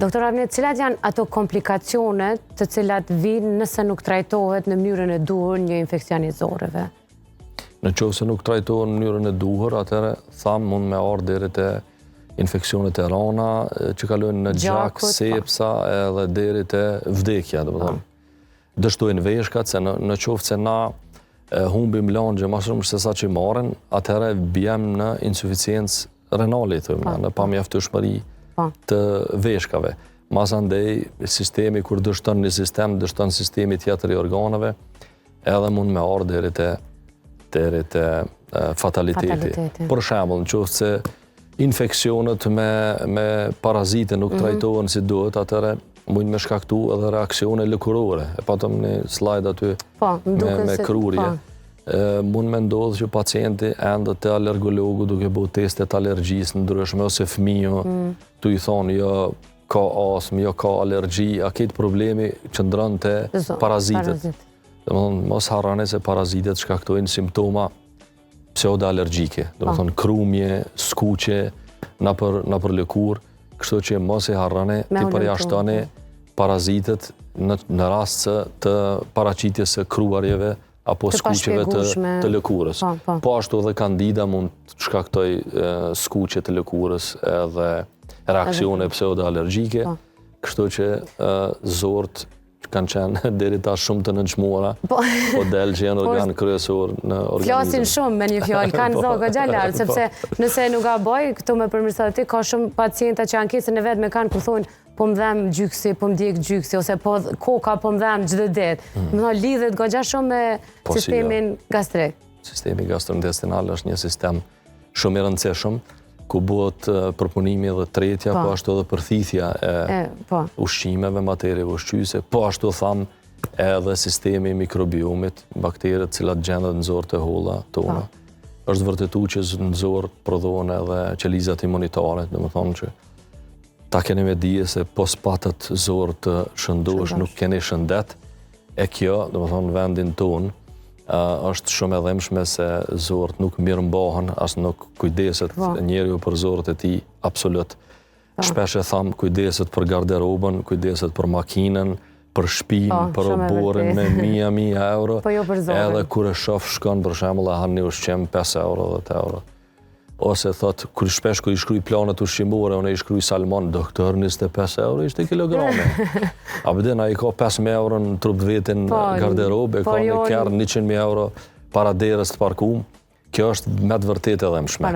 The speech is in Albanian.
Doktor Avnet, cilat janë ato komplikacionet të cilat vinë nëse nuk trajtohet në mënyrën e duhur një infekcion i zorëve? Në qovë se nuk trajtohet në mënyrën e duhur, atëherë thamë mund me ardhë deri te infeksionet e rana, që kalojnë në gjak, sepsa edhe deri te vdekja, dështojnë veshkat, se në qovë se na humbim langje ma shumë se sa që marrin, atëherë bjem në insuficiencë renale, në pamjaftueshmëri të veshkave. Mas andej, sistemi kur dështon një sistem, dështon sistemi tjetër i organeve, edhe mund me ardhë deri te fataliteti. Për shembull, nëse se infeksionet me parazite nuk trajtohen si duhet, atëherë mund me shkaktu edhe reaksione lëkurore. E patëm një slide aty me krurje. Mund me ndodhë që pacienti ende te alergologu duke bo testet alergjisë ndryshme, ose fëmiju tu i thonë jo ka astmë, jo ka alergji, a këtë problemi qëndron te parazitet. Mos harrani se parazitet shkaktojnë simptoma pseudoalergjike, krumje, skuqe, nëpër lëkur, kështu që mos i harrani ti përjashtoni parazitet në rast të paraqitjes së kruarjeve apo skuqeve të lëkurës. Po ashtu edhe kandida mund të shkaktoj skuqe të lëkurës edhe reaksione pseudoalergjike, kështu që zorët kanë qenë deri tash shumë të nënçmuara, po del që janë organ kryesor në organizëm. Flasin shumë me një fjalë, kanë zoga gjallarë, sepse nëse nuk gaboj, këtu me përmirësat ti, ka shumë pacienta që ankesën e vetë me kanë ku thonë po më dhem gjyksi, po më djek gjyksi, ose po koka po më dhem çdo ditë. Më lidhet goxha shumë me sistemin gastrik. Sistemi gastrointestinal është një sistem shumë i rëndësishëm, ku bëhet përpunimi dhe tretja, po ashtu edhe përthithja e ushqimeve, materieve ushqyese, po ashtu thamë edhe sistemi mikrobiomit, bakteriet cilat gjendet në zorët e holla tona. Është vërtetu që në zorë prodhohen edhe qelizat imunitare, dhe më thonë që ta keni me dije se pos patët zorë të shëndosh nuk keni shëndet, e kjo, dhe më thonë vendin tonë, është shumë e dhemshme se zorët nuk mirëmbahen, as nuk kujdeset njeriu për zorët e tij absolut. Shpesh e tham kujdeset për garderobën, kujdeset për makinën, për shtëpinë, për oborrin me mija euro, edhe kur e shoh shkon për shembull e han një ushqim 5 euro, 10 euro. Ose thot, kur shpesh kur i shkruaj planet ushqimore, unë i shkruaj salmon, doktor 25 euro ishte kilograme. A bëden, a i ka 5.000 euro në trup vetin garderobe, ka një kërë 100.000 euro para derës të parkum. Kjo është me të vërtet edhe më shme.